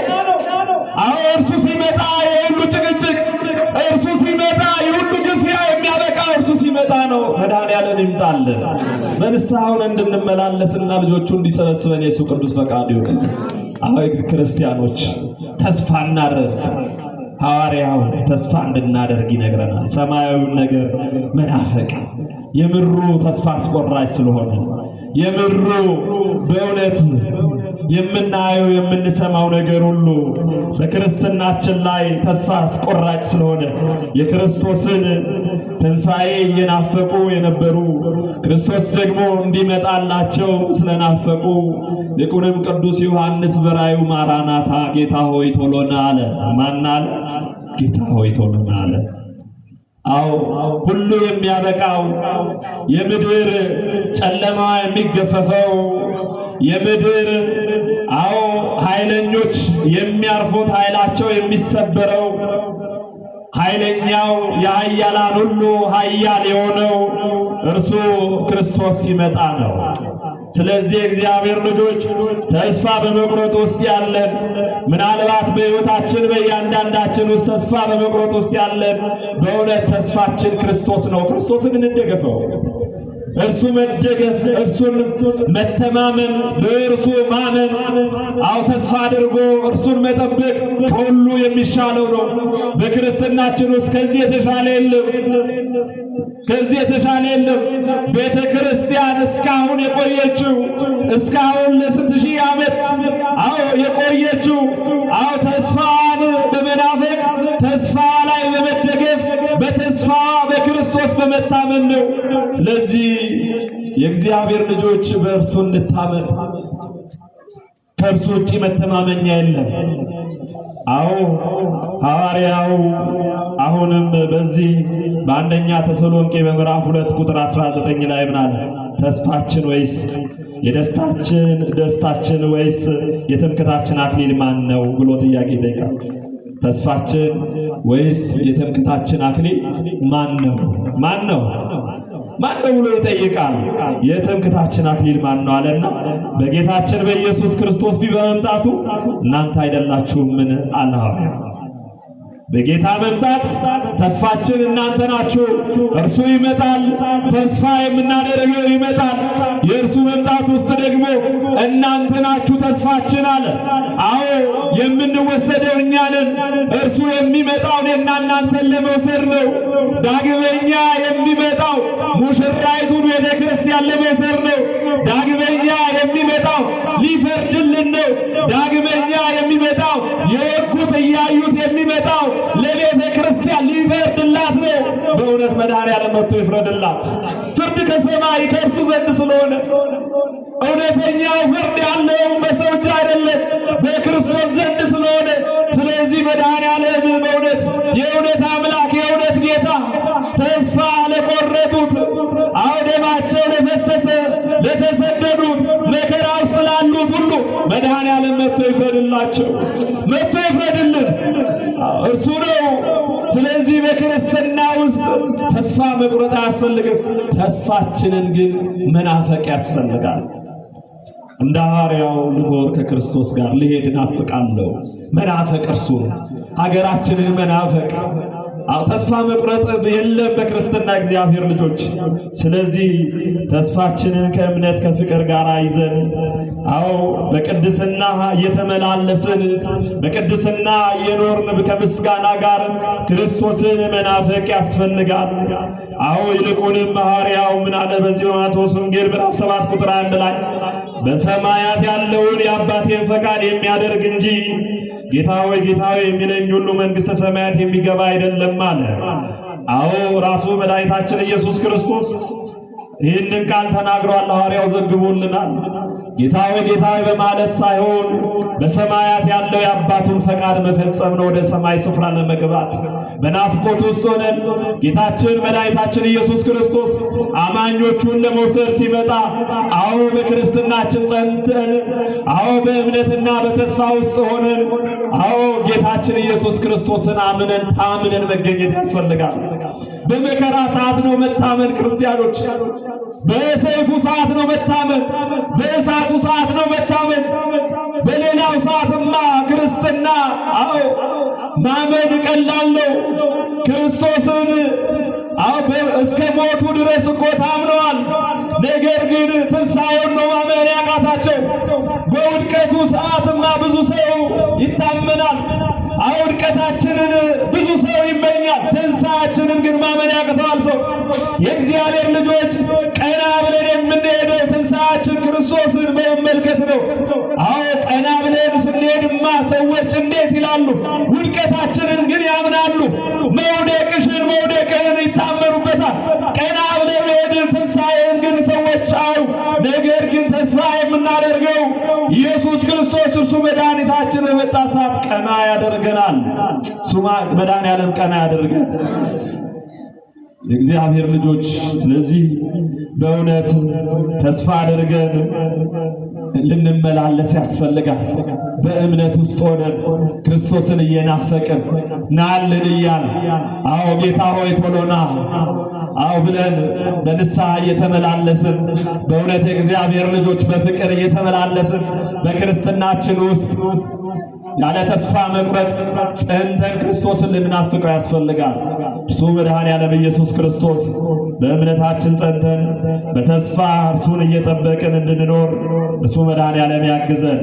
እርሱ ሲመጣ የሁሉ ጭቅጭቅ፣ እርሱ ሲመጣ የሁሉ ግፊያ የሚያበቃ እርሱ ሲመጣ ነው። መድኃኔዓለም ይምጣልን በንስሐውን እንድንመላለስና ልጆቹ እንዲሰበስበን የሱ ቅዱስ ፈቃዱ ይሁን። ክርስቲያኖች ተስፋ እናድርግ። ሐዋርያው ተስፋ እንድናደርግ ይነግረናል። ሰማያዊውን ነገር መናፈቅ የምሩ ተስፋ አስቆራጭ ስለሆነ የምሩ በእውነት የምናየው የምንሰማው ነገር ሁሉ በክርስትናችን ላይ ተስፋ አስቆራጭ ስለሆነ የክርስቶስን ትንሣኤ እየናፈቁ የነበሩ ክርስቶስ ደግሞ እንዲመጣላቸው ስለናፈቁ ሊቁንም ቅዱስ ዮሐንስ በራእዩ ማራናታ ጌታ ሆይ ቶሎና አለ። ማን አለ? ጌታ ሆይ ቶሎና አለ። ሁሉ የሚያበቃው የምድር ጨለማ የሚገፈፈው የምድር ኃይለኞች የሚያርፉት ኃይላቸው የሚሰበረው ኃይለኛው የኃያላን ሁሉ ኃያል የሆነው እርሱ ክርስቶስ ሲመጣ ነው። ስለዚህ እግዚአብሔር ልጆች ተስፋ በመቁረጥ ውስጥ ያለን ምናልባት በሕይወታችን በእያንዳንዳችን ውስጥ ተስፋ በመቁረጥ ውስጥ ያለን በእውነት ተስፋችን ክርስቶስ ነው። ክርስቶስን እንደገፈው። እርሱ መደገፍ፣ እርሱን መተማመን፣ በእርሱ ማመን፣ ተስፋ አድርጎ እርሱን መጠበቅ ከሁሉ የሚሻለው ነው። በክርስትናችን ውስጥ ከዚህ የተሻለ የለም። ከዚህ የተሻለ የለም። ቤተ ክርስቲያን እስካሁን የቆየችው እስካሁን ለስንት ሺህ ዓመት የቆየችው ተስፋን በመናፈቅ ተስፋ ላይ በመደገፍ በተስፋ በክርስቶስ በመታመን ነው። ስለዚህ የእግዚአብሔር ልጆች በእርሱ እንታመን። ከእርሱ ውጪ መተማመኛ የለም። ሐዋርያው አሁንም በዚህ በአንደኛ ተሰሎንቄ በምዕራፍ 2 ቁጥር 19 ላይ ምን አለ? ተስፋችን ወይስ ደስታችን ወይስ የትምክህታችን አክሊል ማን ነው ብሎ ጥያቄ ይጠይቃል። ተስፋችን ወይስ የትምክህታችን አክሊል ማን ነው? ማን ነው ብሎ ይጠይቃል። የትምክህታችን አክሊል ማን ነው አለና በጌታችን በኢየሱስ ክርስቶስ ፊት በመምጣቱ እናንተ አይደላችሁምን አለ። በጌታ መምጣት ተስፋችን እናንተ ናችሁ። እርሱ ይመጣል፣ ተስፋ የምናደርገው ይመጣል። የእርሱ መምጣት ውስጥ ደግሞ እናንተ ናችሁ ተስፋችን አለ። የምንወሰደው እኛ ነን። እርሱ የሚመጣው እኔና እናንተን ለመውሰድ ነው። ዳግመኛ የሚመጣው ሙሽራይቱን ቤተ ክርስቲያን ለመውሰድ ነው። ዳግመኛ የሚመጣው ሊፈርድልን ነው። ዳግመኛ የሚመጣው የወጉት እያዩት የሚመጣው ለቤተ ክርስቲያን ሊፈርድላት ነው። በእውነት መድኃኔዓለም መጥቶ ይፍረድላት። ፍርድ ከሰማይ ከእርሱ ዘንድ ስለሆነ እውነተኛው ፍርድ ያለው በሰው እጅ አይደለም፣ በክርስቶስ ዘንድ ስለሆነ ስለዚህ መድኃኔዓለም በእውነት የእውነት አምላክ የእውነት ጌታ ተስፋ ለቆረጡት ደማቸው ለፈሰሰ ለተሰደዱት መከራው ስላሉት ሁሉ መድኃኔዓለም መጥቶ ይፍረድላቸው፣ መጥቶ ይፍረድልን። እርሱ ነው። ስለዚህ በክርስትና ውስጥ ተስፋ መቁረጥ አያስፈልግም። ተስፋችንን ግን መናፈቅ ያስፈልጋል። እንደ ሐዋርያው ልኖር ከክርስቶስ ጋር ልሄድ እናፍቃለሁ። መናፈቅ እርሱ ነው። ሀገራችንን መናፈቅ ተስፋ መቁረጥ የለም በክርስትና እግዚአብሔር ልጆች። ስለዚህ ተስፋችንን ከእምነት ከፍቅር ጋር ይዘን በቅድስና እየተመላለስን በቅድስና እየኖርን ከምስጋና ጋር ክርስቶስን መናፈቅ ያስፈልጋል። ይልቁንም ሐዋርያው ምን አለ? በዚህ በማቴዎስ ወንጌል ምዕራፍ 7 ቁጥር 1 ላይ በሰማያት ያለውን የአባቴን ፈቃድ የሚያደርግ እንጂ ጌታ ሆይ ጌታ ሆይ የሚለኝ ሁሉ መንግሥተ ሰማያት የሚገባ አይደለም አለ። ራሱ መድኃኒታችን ኢየሱስ ክርስቶስ ይህንን ቃል ተናግሯል። ሐዋርያው ዘግቦልናል። ጌታ ሆይ ጌታ ሆይ በማለት ሳይሆን በሰማያት ያለው የአባቱን ፈቃድ መፈጸም ነው። ወደ ሰማይ ስፍራ ለመግባት በናፍቆት ውስጥ ሆነን ጌታችን መድኃኒታችን ኢየሱስ ክርስቶስ አማኞቹን ለመውሰድ ሲመጣ፣ አዎ በክርስትናችን ጸንተን፣ አዎ በእምነትና በተስፋ ውስጥ ሆነን፣ አዎ ጌታችን ኢየሱስ ክርስቶስን አምነን ታምነን መገኘት ያስፈልጋል። በመከራ ሰዓት ነው መታመን ክርስቲያኖች። በሰይፉ ሰዓት ነው መታመን። በእሳቱ ሰዓት ነው መታመን። በሌላው ሰዓትማ ክርስትና አዎ ማመን ቀላል ነው። ክርስቶስን እስከ ሞቱ ድረስ እኮ ታምነዋል። ነገር ግን ትንሣኤውን ነው ማመን ያቃታቸው። በውድቀቱ ሰዓትማ ብዙ ሰው ይታመናል። ውድቀታችንን ብዙ ሰው ይመኛል። ትንሣኤያችንን ግን ማመን ያቅተዋል ሰው። የእግዚአብሔር ልጆች ቀና ብለን የምንሄደው ትንሣኤያችን ክርስቶስን በመመልከት ነው። ቀና ብለን ስንሄድማ ሰዎች እንዴት ይላሉ? ውድቀታችንን ግን ያምናሉ። መውደቅህን ይታመኑበታል። ቀና ብለን ሄድን ትንሣኤን ግን ሰዎች አዩ። ነገር ግን ተስፋ የምናደርገው ኢየሱስ ክርስቶስ እርሱ መድኃኒታችን በመጣ ሰዓት ቀና ያደርገናል። ሱማ መድኃኔዓለም ቀና ያደርገን የእግዚአብሔር ልጆች። ስለዚህ በእውነት ተስፋ አድርገን ልንመላለስ ያስፈልጋል። በእምነት ውስጥ ሆነን ክርስቶስን እየናፈቅን ናልን እያል ጌታ ሆይ ቶሎና ብለን በንስሐ እየተመላለስን በእውነት የእግዚአብሔር ልጆች በፍቅር እየተመላለስን በክርስትናችን ውስጥ ያለ ተስፋ መቁረጥ ጸንተን ክርስቶስን ልናፍቀው ያስፈልጋል። እርሱ መድኃኔዓለም ኢየሱስ ክርስቶስ በእምነታችን ጸንተን በተስፋ እርሱን እየጠበቅን እንድንኖር እርሱ መድኃኔዓለም ያግዘን።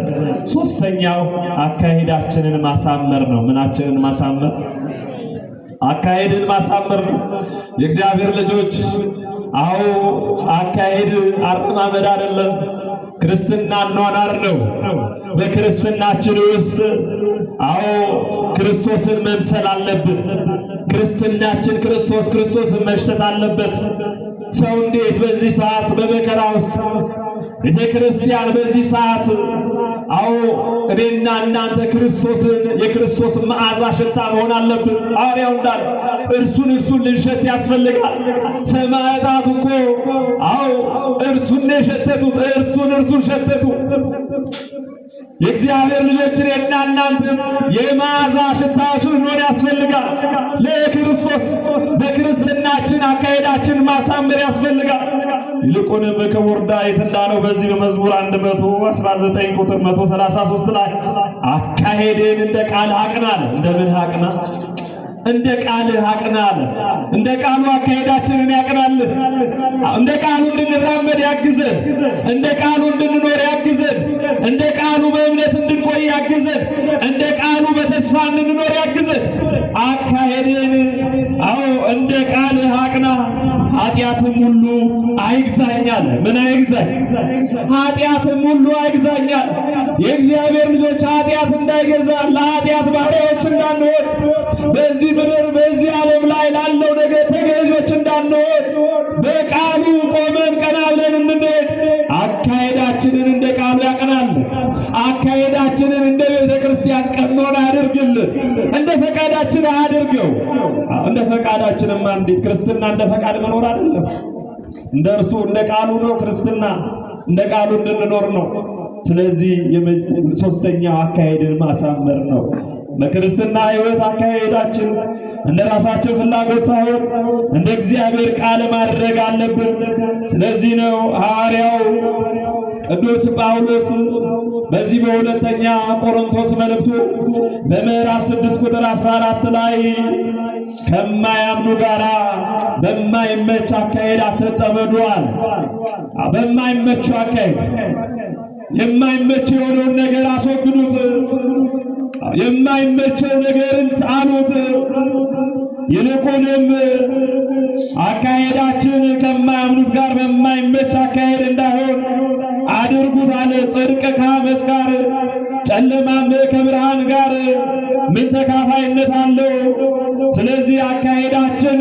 ሶስተኛው አካሄዳችንን ማሳመር ነው። ምናችንን ማሳመር? አካሄድን ማሳመር ነው። የእግዚአብሔር ልጆች አካሄድ አረማመድ አይደለም። ክርስትና ኗኗር ነው። በክርስትናችን ውስጥ ክርስቶስን መምሰል አለብን። ክርስትናችን ክርስቶስን መሽተት አለበት። ሰው እንዴት በዚህ ሰዓት በመከራ ውስጥ ቤተ ክርስቲያን በዚህ ሰዓት እኔና እናንተ የክርስቶስ መዓዛ ሽታ መሆን አለብን። ሐዋርያው እንዳለ እርሱን ልንሸት ያስፈልጋል። ሰማዕታት እኮ እርሱን የሸተቱት እርሱን ሸተቱ። የእግዚአብሔር ልጆችን እና እናንተም የመዓዛ ሽታዎች ልንሆን ያስፈልጋል። ለክርስቶስ በክርስትናችን አካሄዳችን ማሳመር ያስፈልጋል። ይልቁንም ክቡር ዳዊት እንዳለው በዚህ በመዝሙር 119 ቁጥር 133 ላይ አካሄድን እንደ ቃል አቅናል። እንደምን አቅና? እንደ ቃልህ አቅናል። እንደ ቃሉ አካሄዳችንን ያቅናልን። እንደ ቃሉ እንድንራመድ ያግዘን። እንደ ቃሉ እንድንኖር ያግዘን። እንደ ቃሉ በእምነት እንድንቆይ ያግዘን። እንደ ቃሉ በተስፋ እንድንኖር ያግዘን። አካሄድን እንደ ቃልህ አቅና፣ ኃጢአትም ሁሉ አይግዛኛል። ምን አይግዛኝ? ኃጢአትም ሁሉ አይግዛኛል። የእግዚአብሔር ልጆች ኃጢአት እንዳይገዛ ለኃጢአት ባሪያዎች እንዳንሆን በዚህ ምድር በዚህ ዓለም ላይ ላለው ነገር ተገዦች እንዳንሆን በቃሉ ቆመን ቀና ብለን እንድንሄድ አካሄዳችንን እንደ ቃሉ ያቀናል። አካሄዳችንን እንደ ቤተ ክርስቲያን ቀኖና ያድርግልን። እንደ ፈቃዳችን አያድርገው። እንደ ፈቃዳችንማ እንዴት ክርስትና እንደ ፈቃድ መኖር አይደለም። እንደ እርሱ እንደ ቃሉ ነው ክርስትና። እንደ ቃሉ እንድንኖር ነው። ስለዚህ ሶስተኛው አካሄድን ማሳመር ነው። በክርስትና ሕይወት አካሄዳችን እንደ ራሳችን ፍላጎት ሳይሆን እንደ እግዚአብሔር ቃል ማድረግ አለብን። ስለዚህ ነው ሐዋርያው ቅዱስ ጳውሎስ በዚህ በሁለተኛ ቆሮንቶስ መልእክቱ በምዕራፍ 6 ቁጥር 14 ላይ ከማያምኑ ጋራ በማይመች አካሄድ አትጠመዱአል። በማይመች አካሄድ የማይመች የሆነውን ነገር አስወግዱት። የማይመቸው ነገርን ጣሉት። ይልቁንም አካሄዳችን ከማያምኑት ጋር በማይመች አካሄድ እንዳይሆን አድርጉት አለ። ጽድቅ ከአመፅ ጋር፣ ጨለማም ከብርሃን ጋር ምን ተካፋይነት አለው? ስለዚህ አካሄዳችን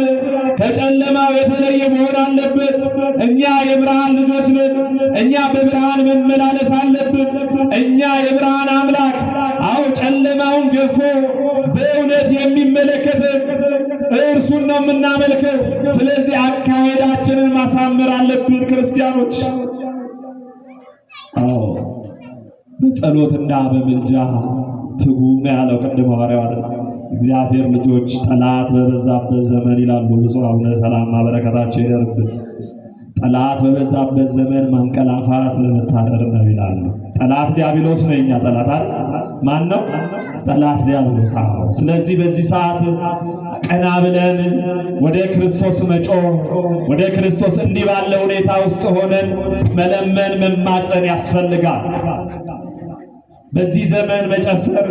ከጨለማው የተለየ መሆን አለበት። እኛ የብርሃን ልጆች ነን። እኛ በብርሃን መመላለስ አለብን። እኛ የብርሃን አምላክ ጨለማውን ገፎ በእውነት የሚመለከተን እርሱን ነው የምናመልከው። ስለዚህ አካሄዳችንን ማሳመር አለብን ክርስቲያኖች። በጸሎትና በምልጃ ትጉ ነው ያለው ቅድም ሐዋርያው አይደል? እግዚአብሔር ልጆች ጠላት በበዛበት ዘመን ይላሉ ብፁዕ አቡነ ሰላማ በረከታቸው ይደርብን። ጠላት በበዛበት ዘመን ማንቀላፋት ለመታደር ነው ይላሉ። ጠላት ዲያብሎስ ነው። የኛ ጠላት ማን ነው? ጠላት ዲያብሎስ። ስለዚህ በዚህ ሰዓት ቀና ብለን ወደ ክርስቶስ መጮህ፣ ወደ ክርስቶስ እንዲህ ባለ ሁኔታ ውስጥ ሆነን መለመን መማፀን ያስፈልጋል። በዚህ ዘመን መጨፈር፣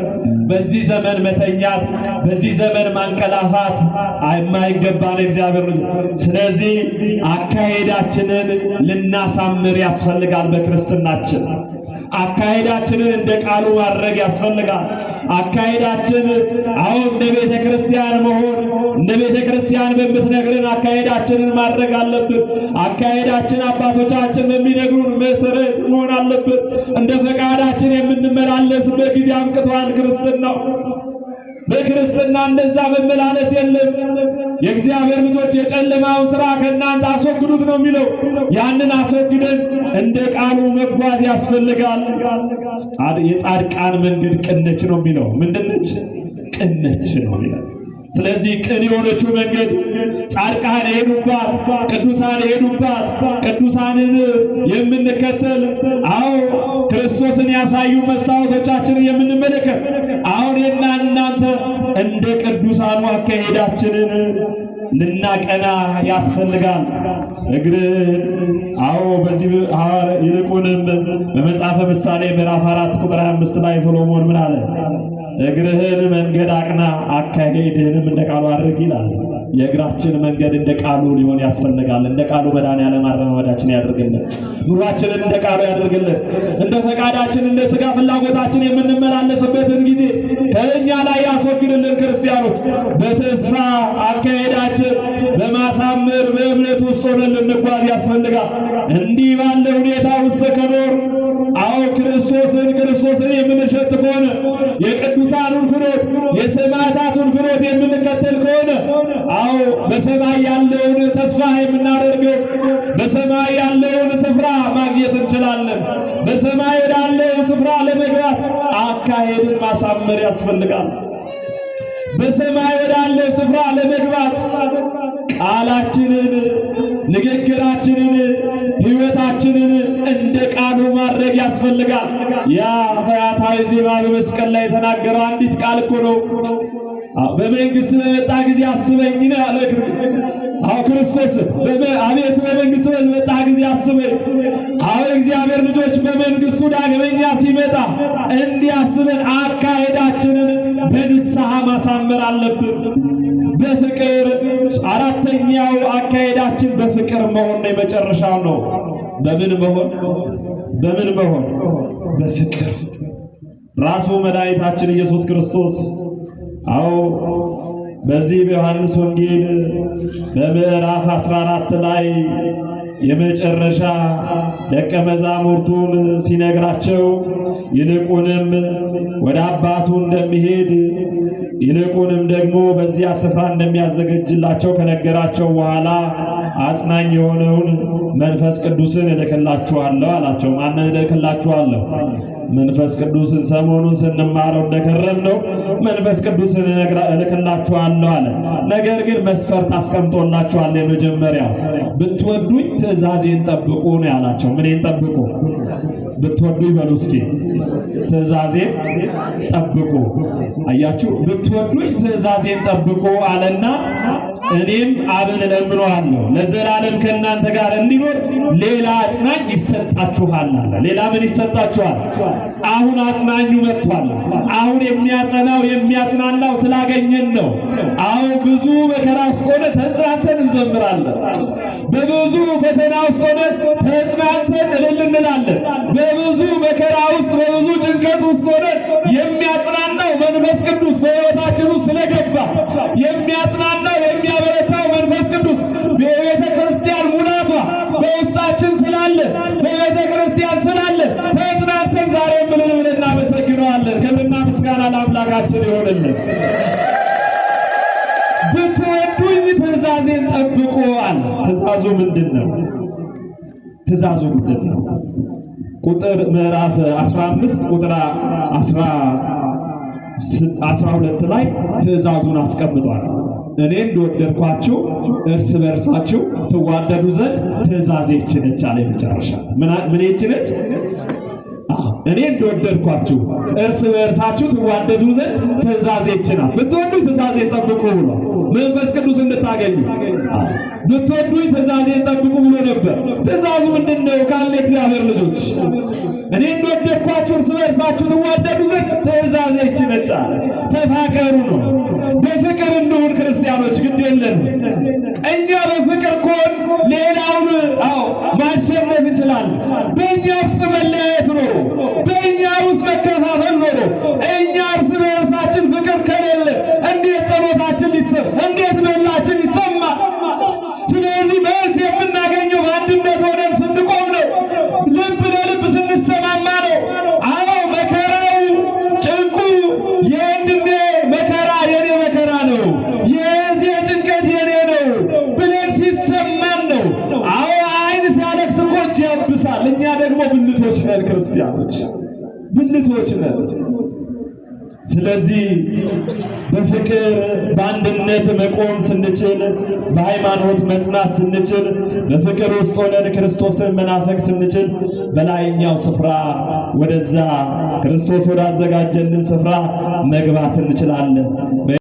በዚህ ዘመን መተኛት፣ በዚህ ዘመን ማንቀላፋት የማይገባን እግዚአብሔር ልጅ። ስለዚህ አካሄዳችንን ልናሳምር ያስፈልጋል። በክርስትናችን አካሄዳችንን እንደ ቃሉ ማድረግ ያስፈልጋል። አካሄዳችን እንደ ቤተ ክርስቲያን መሆን፣ እንደ ቤተ ክርስቲያን በምትነግረን አካሄዳችንን ማድረግ አለብን። አካሄዳችን አባቶቻችን በሚነግሩን መሰረት መሆን አለበት። እንደ ፈቃዳችን የምንመላለስበት ጊዜ አብቅቷል። ክርስትናው በክርስትና እንደዛ መመላለስ የለም። የእግዚአብሔር ልጆች የጨለማውን ሥራ ከእናንተ አስወግዱት ነው የሚለው። ያንን አስወግደን እንደ ቃሉ መጓዝ ያስፈልጋል። የጻድቃን መንገድ ቅነች ነው የሚለው። ምንድነች? ቅነች ነው የሚለው። ስለዚህ ቅን የሆነችው መንገድ ጻድቃን የሄዱባት፣ ቅዱሳን የሄዱባት፣ ቅዱሳንን የምንከተል ክርስቶስን ያሳዩ መስታወቶቻችንን የምንመለከት የና እናንተ እንደ ቅዱሳኑ አካሄዳችንን ልናቀና ያስፈልጋል። እግርን በዚህ ይልቁንም በመጽሐፈ ምሳሌ ምዕራፍ 4 ቁጥር 25 ላይ ሰሎሞን ምን አለ? እግርህን መንገድ አቅና፣ አካሄድህንም እንደ ቃሉ አድርግ ይላል። የእግራችን መንገድ እንደ ቃሉ ሊሆን ያስፈልጋል። እንደ ቃሉ መድኃኔዓለም አረማመዳችን ያድርግልን። ኑሯችንን እንደ ቃሉ ያድርግልን። እንደ ፈቃዳችን እንደ ሥጋ ፍላጎታችን የምንመላለስበትን ጊዜ ከእኛ ላይ ያስወግድልን። ክርስቲያኖች በተስፋ አካሄዳችን በማሳመር በእምነት ውስጥ ሆነን ልንጓዝ ያስፈልጋል። እንዲህ ባለ ሁኔታ ውስጥ ከኖር ክርስቶስን የምንሸት ከሆነ የቅዱሳኑን ፍኖት የሰማዕታቱን ፍኖት የምንከተል ከሆነ በሰማይ ያለውን ተስፋ የምናደርገው በሰማይ ያለውን ስፍራ ማግኘት እንችላለን። በሰማይ ወዳለው ስፍራ ለመግባት አካሄድን ማሳመር ያስፈልጋል። በሰማይ ወዳለው ስፍራ ለመግባት ቃላችንን፣ ንግግራችንን፣ ሕይወታችንን እንደ ቃሉ ማድረግ ያስፈልጋል። ያ ፈያታዊ ዜማ በመስቀል ላይ የተናገረው አንዲት ቃል እኮ ነው። በመንግስት በመጣ ጊዜ አስበኝ ነው ያለ ክርስቶስ። አቤቱ በመንግስት በመጣ ጊዜ አስበኝ። እግዚአብሔር ልጆች በመንግስቱ ዳግመኛ ሲመጣ እንዲያስበን አካሄዳችንን በንስሐ ማሳመር አለብን። በፍቅር አራተኛው አካሄዳችን በፍቅር መሆን ነው። የመጨረሻው ነው። በምን መሆን? በፍቅር። ራሱ መድኃኒታችን ኢየሱስ ክርስቶስ በዚህ በዮሐንስ ወንጌል በምዕራፍ 14 ላይ የመጨረሻ ደቀ መዛሙርቱን ሲነግራቸው ይልቁንም ወደ አባቱ እንደሚሄድ ይልቁንም ደግሞ በዚያ ስፍራ እንደሚያዘጋጅላቸው ከነገራቸው በኋላ አጽናኝ የሆነውን መንፈስ ቅዱስን እልክላችኋለሁ አላቸው። ማንን እልክላችኋለሁ? መንፈስ ቅዱስን ሰሞኑን ስንማረው እንደከረምነው መንፈስ ቅዱስን እልክላችኋለሁ አለ። ነገር ግን መስፈርት አስቀምጦላችኋል። የመጀመሪያው ብትወዱኝ ትእዛዜን ጠብቁ ነው ያላቸው። ምንን ጠብቁ? ብትወዱኝ በሉ እስኪ። ትእዛዜን ጠብቁ። አያችሁ፣ ብትወዱኝ ትእዛዜን ጠብቁ አለና እኔም አብን እለምነዋለሁ ለዘላለም ከእናንተ ጋር እንዲኖር ሌላ አጽናኝ ይሰጣችኋል አለ። ሌላ ምን ይሰጣችኋል? አሁን አጽናኙ መጥቷል። አሁን የሚያጸናው የሚያጽናናው ስላገኘን ነው። ብዙ መከራ ውስጥ ሆነን ተጽናንተን እንዘምራለን። በብዙ ፈተና ውስጥ ሆነን ተጽናንተን እልል እንላለን። በብዙ መከራ ውስጥ በብዙ ጭንቀት ውስጥ ሆነን የሚያጽናናው መንፈስ ቅዱስ በሕይወታችን ውስጥ ስለገባ የሚያጽናናው የሚያበረታው መንፈስ ቅዱስ በውስጣችን ስላለ በቤተ ክርስቲያን ስላለ ተጽናንተን ዛሬ ብለን እናመሰግነዋለን። ክብርና ምስጋና ለአምላካችን ይሆንልን። ብትወዱኝ ትእዛዜን ጠብቁ አለ። ትእዛዙ ምንድን ነው? ትእዛዙ ምንድን ነው? ቁጥር ምዕራፍ 15 ቁጥር 12 ላይ ትእዛዙን አስቀምጧል። እኔ እንደወደድኳችሁ እርስ በርሳችሁ ትዋደዱ ዘንድ ትእዛዜ ይህች ነች አለ። መጨረሻ ምን ይህች ነች? እኔ እንደወደድኳችሁ እርስ በርሳችሁ ትዋደዱ ዘንድ ትእዛዜ ይህች ናት። ብትወዱ ትእዛዜን ጠብቁ ብሎ መንፈስ ቅዱስ እንድታገኙ ብትወዱኝ ትእዛዜን ጠብቁ ብሎ ነበር። ትእዛዙ ምንድነው ካለ እግዚአብሔር ልጆች እኔ እንደወደድኳችሁ እርስ በርሳችሁ ትዋደዱ ዘንድ ትእዛዜ ይህች ነች አለ። ተፋቀሩ ነው። በፍቅር እንሁን ክርስቲያኖች፣ ግድ የለንም። እኛ በፍቅር ኮን ሌላውን ማሸነፍ እንችላለን። በእኛ ውስጥ መለያየት ኖሮ፣ በእኛ ውስጥ መከፋፈል ኖሮ፣ እኛ እርስ በርሳችን ፍቅር ከሌለ እንዴት ጸሎታችን ሊሰማ፣ እንዴት መላችን ይሰማል? ስለዚህ መልስ የምናገኘው በአንድነት ሆነን ስንቆም ነው። ልብ ለልብ ስንሰማማ ነው። አዎ መከራው ጭንቁ የወንድሜ መከራ የኔ መከራ ነው፣ የእህቴ ጭንቀት የኔ ነው ብለን ሲሰማን ነው። አዎ ዓይን ሲያለቅስ እኮ እጅ ያብሳል። እኛ ደግሞ ብልቶች ነን ክርስቲያኖች፣ ብልቶች ነን። ስለዚህ በፍቅር በአንድነት መቆም ስንችል፣ በሃይማኖት መጽናት ስንችል፣ በፍቅር ውስጥ ሆነን ክርስቶስን መናፈቅ ስንችል፣ በላይኛው ስፍራ ወደዛ ክርስቶስ ወዳዘጋጀልን ስፍራ መግባት እንችላለን።